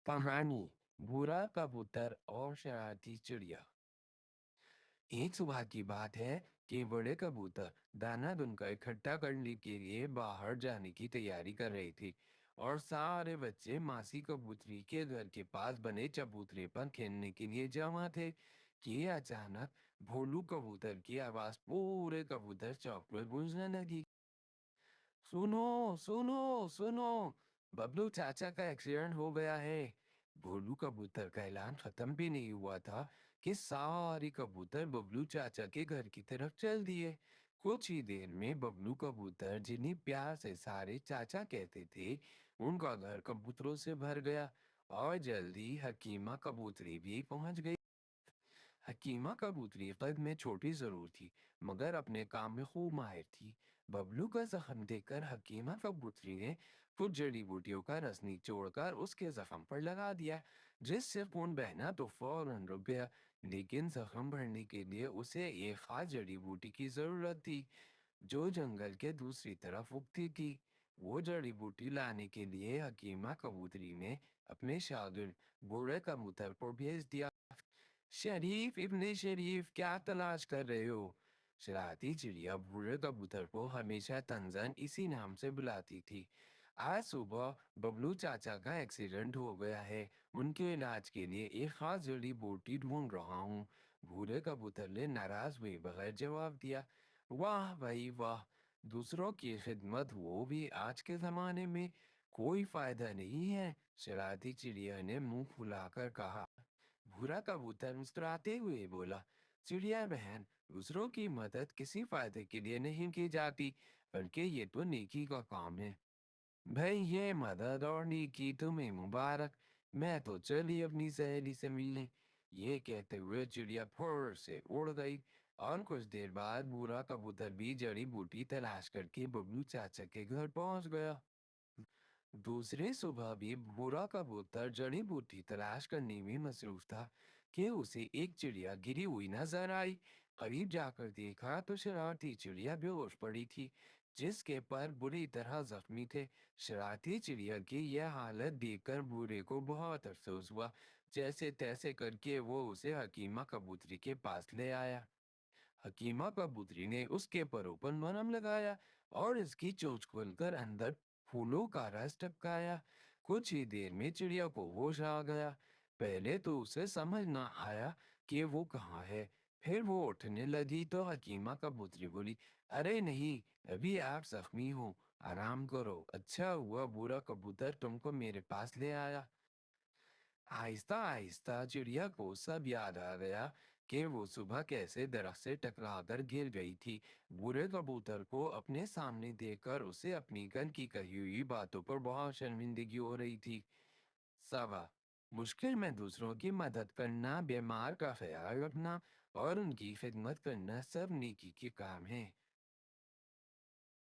कहानी भूरा कबूतर और शरारती चिड़िया। एक सुबह की बात है कि बड़े कबूतर दाना दुनकर इकट्ठा करने के लिए बाहर जाने की तैयारी कर रही थी और सारे बच्चे मासी कबूतरी के घर के पास बने चबूतरे पर खेलने के लिए जमा थे कि अचानक भोलू कबूतर की आवाज पूरे कबूतर चौक पर गूंजने लगी। सुनो, सुनो, सुनो, बबलू चाचा का एक्सीडेंट हो गया है। भोलू कबूतर का ऐलान खत्म भी नहीं हुआ था कि सारी कबूतर बबलू चाचा के घर की तरफ चल दिए। कुछ ही देर में बबलू कबूतर जिन्हें प्यार से सारे चाचा कहते थे, उनका घर कबूतरों से भर गया और जल्दी हकीमा कबूतरी भी पहुंच गई। हकीमा कबूतरी कद में छोटी जरूर थी, मगर अपने काम में खूब माहिर थी। बबलू का जख्म देखकर हकीमा कबूतरी ने कुछ जड़ी बूटियों का रस निचोड़कर उसके जख्म पर लगा दिया, जिससे खून बहना तो फौरन रुक गया। लेकिन जख्म भरने के लिए उसे एक खास जड़ी बूटी की जरूरत थी, जो जंगल के दूसरी तरफ उगती थी। वो जड़ी बूटी लाने के लिए हकीमा कबूतरी ने अपने शागिर्द बूढ़े कबूतर को भेज दिया। शरीफ इब्ने शरीफ, क्या तलाश कर रहे हो? शरारती चिड़िया बूढ़े कबूतर को हमेशा तंजन इसी नाम से बुलाती थी। आज सुबह बबलू चाचा का एक्सीडेंट हो गया है, उनके इलाज के लिए एक खास जड़ी बूटी ढूंढ रहा हूँ। बूढ़े कबूतर ने नाराज हुए बगैर जवाब दिया। वाह भाई वाह, दूसरों की खिदमत वो भी आज के जमाने में कोई फायदा नहीं है। शरारती चिड़िया ने मुंह फुलाकर कहा। भूरा कबूतर मुस्कुराते हुए बोला, चिड़िया बहन, दूसरों की मदद किसी फायदे के लिए नहीं की जाती, बल्कि ये तो नेकी का काम है। भाई, ये मदद और नेकी तुम्हें मुबारक। मैं तो चली अपनी सहेली से मिलने। ये कहते हुए चिड़िया फुर से उड़ गई और कुछ देर बाद भूरा कबूतर भी जड़ी बूटी तलाश करके बबलू चाचा के घर पहुंच गया। दूसरे सुबह भी भूरा कबूतर जड़ी बूटी तलाश करने में मसरूफ था कि उसे एक चिड़िया गिरी हुई नजर आई। करीब जाकर देखा तो शरारती चिड़िया बेहोश पड़ी थी, जिसके पर बुरी तरह जख्मी थे। शरारती चिड़िया की यह हालत देखकर बूढ़े को बहुत अफसोस हुआ। जैसे तैसे करके वो उसे हकीमा कबूतरी के पास ले आया। हकीमा कबूतरी ने उसके परों पर मरहम लगाया और इसकी चोंच खोलकर अंदर फूलों का रस टपकाया। कुछ ही देर में चिड़िया को होश आ गया। पहले तो उसे समझ ना आया कि वो कहाँ है। फिर वो उठने लगी तो हकीमा कबूतरी बोली, अरे नहीं, अभी आप जख्मी हो, आराम करो। अच्छा हुआ बुरा कबूतर तुमको मेरे पास ले आया। आहिस्ता आहिस्ता चिड़िया को सब याद आ गया कि वो सुबह कैसे दरख्त से टकराकर गिर गई थी। बूढ़े कबूतर को अपने सामने देखकर उसे अपनी गन की कही हुई बातों पर बहुत शर्मिंदगी हो रही थी। सवा, मुश्किल में दूसरों की मदद करना, बीमार का ख्याल रखना और उनकी खिदमत करना सब नेकी के काम है।